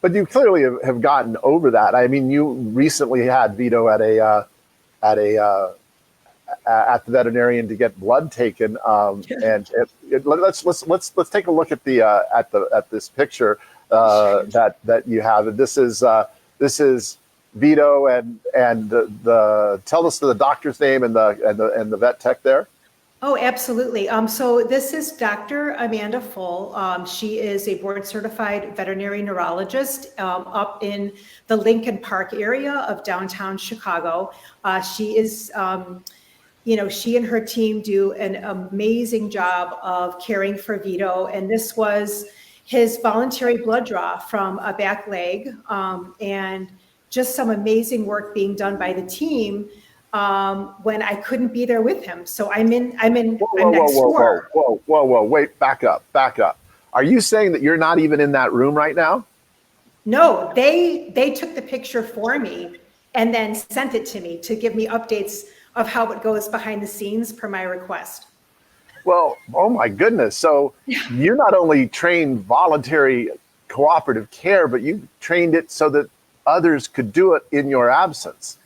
But you clearly have gotten over that. I mean, you recently had Vito at a at the veterinarian to get blood taken. Let's take a look at the at this picture that you have. And this is Vito and the tell us the doctor's name and the vet tech there. Oh, absolutely. So this is Dr. Amanda Full. She is a board certified veterinary neurologist up in the Lincoln Park area of downtown Chicago. She is, she and her team do an amazing job of caring for Vito. And this was his voluntary blood draw from a back leg, and just some amazing work being done by the team. When I couldn't be there with him. So I'm next door. Whoa, wait, back up. Are you saying that you're not even in that room right now? No, they took the picture for me and then sent it to me to give me updates of how it goes behind the scenes per my request. Well, oh my goodness. So you not only trained voluntary cooperative care, but you trained it so that others could do it in your absence.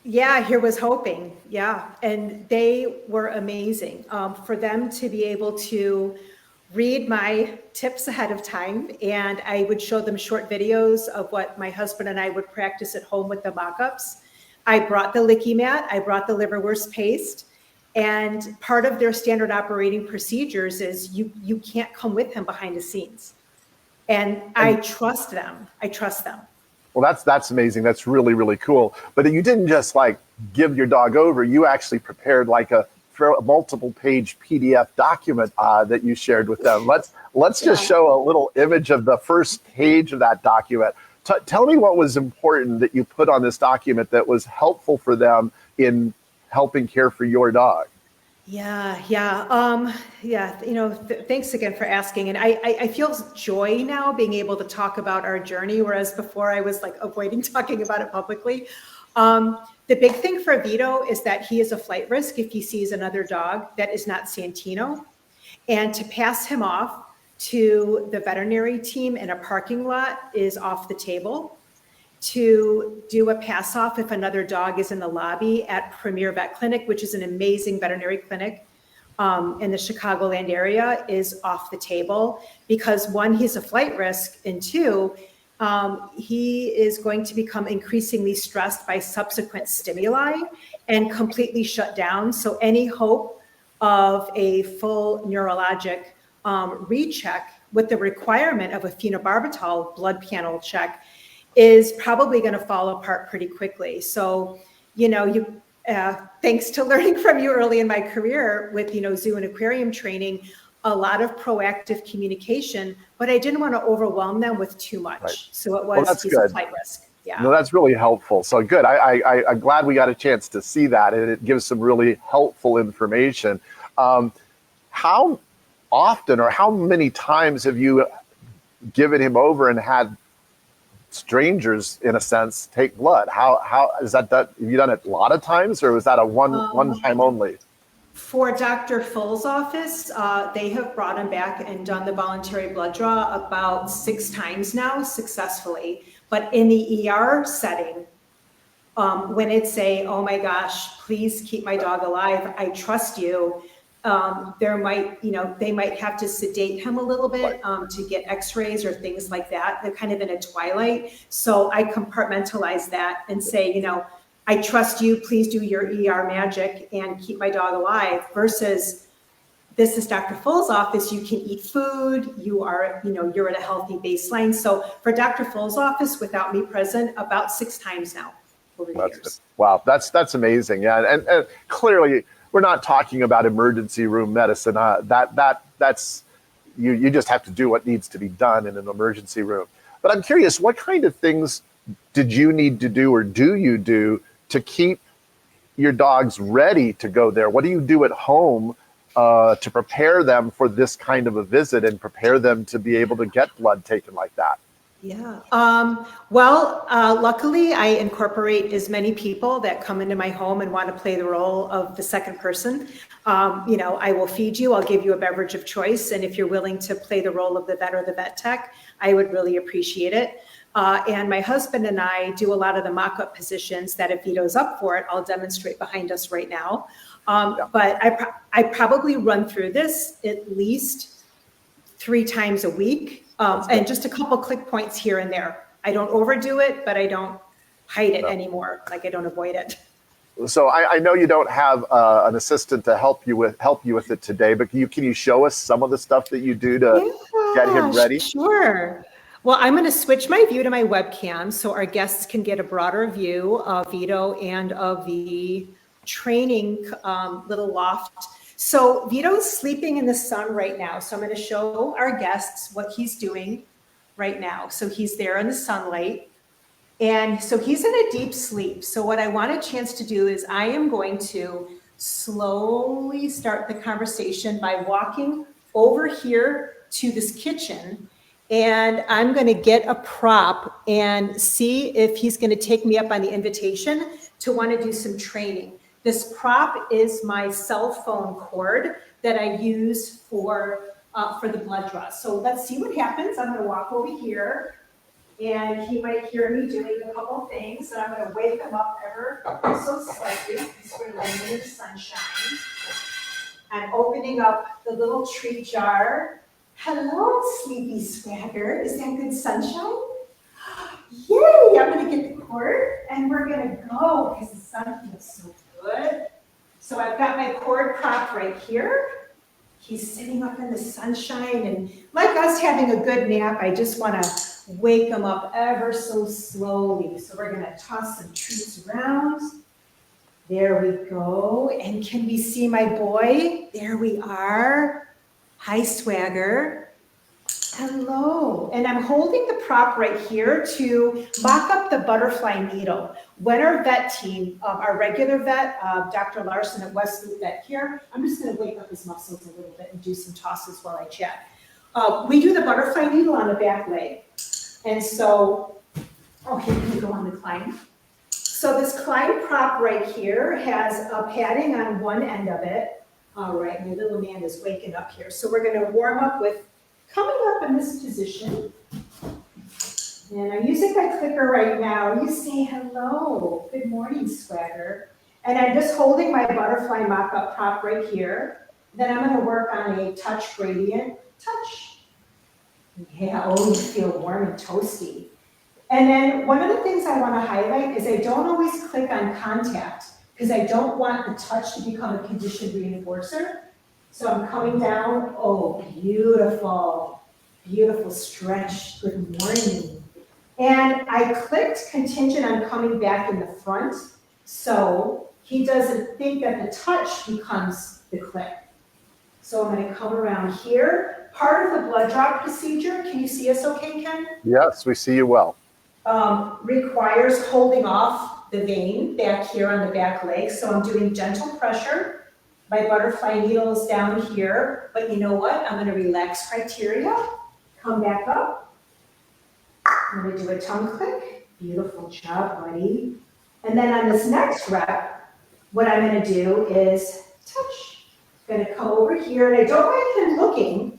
Yeah, here was hoping. Yeah. And they were amazing. For them to be able to read my tips ahead of time, and I would show them short videos of what my husband and I would practice at home with the mock-ups. I brought the licky mat, I brought the liverwurst paste, and part of their standard operating procedures is you can't come with him behind the scenes. And I trust them. Well, that's amazing. That's really, really cool. But you didn't just like give your dog over. You actually prepared like a multiple page PDF document that you shared with them. Let's just show a little image of the first page of that document. Tell me what was important that you put on this document that was helpful for them in helping care for your dog. Thanks again for asking. And I feel joy now being able to talk about our journey, whereas before I was like avoiding talking about it publicly. The big thing for Vito is that he is a flight risk if he sees another dog that is not Santino. And to pass him off to the veterinary team in a parking lot is off the table. To do a pass off if another dog is in the lobby at Premier Vet Clinic, which is an amazing veterinary clinic in the Chicagoland area, is off the table because one, he's a flight risk, and two, he is going to become increasingly stressed by subsequent stimuli and completely shut down. So any hope of a full neurologic recheck with the requirement of a phenobarbital blood panel check is probably going to fall apart pretty quickly. So, thanks to learning from you early in my career with, zoo and aquarium training, a lot of proactive communication, but I didn't want to overwhelm them with too much. Right. So it was a flight risk. Yeah. No, that's really helpful. So good. I'm glad we got a chance to see that, and it gives some really helpful information. How often or how many times have you given him over and had strangers, in a sense, take blood? How is that done? Have you done it a lot of times, or was that a one time only? For Dr. Full's office, they have brought him back and done the voluntary blood draw about 6 times now successfully. But in the ER setting, when it's oh my gosh, please keep my dog alive, I trust you. They might have to sedate him a little bit to get x-rays or things like that. They're kind of in a twilight. So I compartmentalize that and say, I trust you, please do your ER magic and keep my dog alive, versus this is Dr. Full's office. You can eat food. You are, you're at a healthy baseline. So for Dr. Full's office, without me present, about 6 times now over the years. Wow, that's amazing. Yeah, and clearly, we're not talking about emergency room medicine. That's you just have to do what needs to be done in an emergency room. But I'm curious, what kind of things did you need to do, or do you do, to keep your dogs ready to go there? What do you do at home to prepare them for this kind of a visit and prepare them to be able to get blood taken like that? Yeah. Luckily, I incorporate as many people that come into my home and want to play the role of the second person. I will feed you, I'll give you a beverage of choice. And if you're willing to play the role of the vet or the vet tech, I would really appreciate it. And my husband and I do a lot of the mock-up positions that if Vito's up for it, I'll demonstrate behind us right now. But I probably run through this at least 3 times a week. And just a couple click points here and there. I don't overdo it, but I don't hide it anymore. Like I don't avoid it. So I know you don't have an assistant to help you with it today, but can you show us some of the stuff that you do to get him ready? Sure. Well, I'm going to switch my view to my webcam so our guests can get a broader view of Vito and of the training little loft. So Vito's sleeping in the sun right now. So I'm going to show our guests what he's doing right now. So he's there in the sunlight. And so he's in a deep sleep. So what I want a chance to do is I am going to slowly start the conversation by walking over here to this kitchen. And I'm going to get a prop and see if he's going to take me up on the invitation to want to do some training. This prop is my cell phone cord that I use for the blood draw. So let's see what happens. I'm going to walk over here, and he might hear me doing a couple things. And I'm going to wake him up ever so slightly because we're laying in the sunshine. I'm opening up the little treat jar. Hello, sleepy swagger. Is that good sunshine? Yay! I'm going to get the cord, and we're going to go because the sun feels so good. So I've got my cord prop right here. He's sitting up in the sunshine, and like us having a good nap, I just want to wake him up ever so slowly. So we're going to toss some treats around. There we go. And can we see my boy? There we are. Hi, Swagger. Hello. And I'm holding the prop right here to mock up the butterfly needle. When our vet team, our regular vet, Dr. Larson at Westloop Vet Care, I'm just going to wake up his muscles a little bit and do some tosses while I chat. We do the butterfly needle on the back leg. And so, here we go on the climb. So this climb prop right here has a padding on one end of it. All right, my little man is waking up here. So we're going to warm up with coming up in this position. And I'm using my clicker right now. You say hello. Good morning, Swagger. And I'm just holding my butterfly mock-up prop right here. Then I'm going to work on a touch gradient. Touch. Yeah, oh, you feel warm and toasty. And then one of the things I want to highlight is I don't always click on contact because I don't want the touch to become a conditioned reinforcer. So I'm coming down. Oh, beautiful. Beautiful stretch. Good morning. And I clicked contingent on coming back in the front. So he doesn't think that the touch becomes the click. So I'm going to come around here. Part of the blood draw procedure, can you see us okay, Ken? Yes, we see you well. Requires holding off the vein back here on the back leg. So I'm doing gentle pressure. My butterfly needle is down here, but you know what? I'm going to relax criteria, come back up. I'm going to do a tongue click. Beautiful job, buddy. And then on this next rep, what I'm going to do is touch. I'm going to come over here, and I don't mind him looking.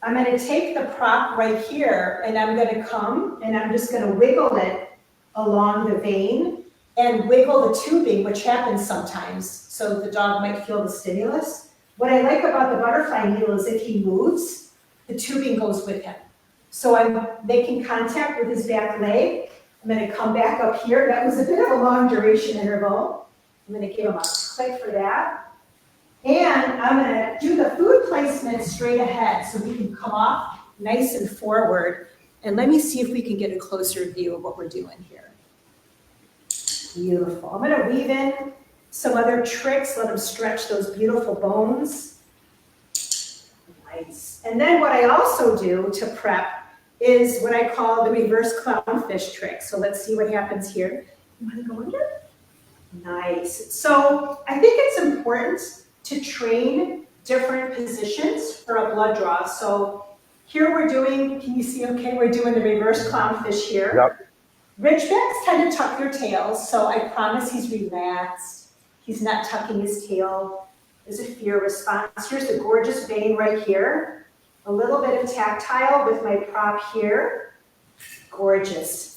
I'm going to take the prop right here, and I'm going to come, and I'm just going to wiggle it along the vein and wiggle the tubing, which happens sometimes, so the dog might feel the stimulus. What I like about the butterfly needle is if he moves, the tubing goes with him. So I'm making contact with his back leg. I'm going to come back up here. That was a bit of a long duration interval. I'm going to give him a click for that. And I'm going to do the food placement straight ahead so we can come off nice and forward. And let me see if we can get a closer view of what we're doing here. Beautiful. I'm going to weave in some other tricks. Let him stretch those beautiful bones. Nice. And then what I also do to prep is what I call the reverse clownfish trick. So let's see what happens here. You want to go under? Nice. So I think it's important to train different positions for a blood draw. So Here we're doing, can you see okay, we're doing the reverse clownfish here. Yep. Ridgebacks tend to tuck their tails, so I promise he's relaxed. He's not tucking his tail. There's a fear response. Here's the gorgeous vein right here. A little bit of tactile with my prop here. Gorgeous.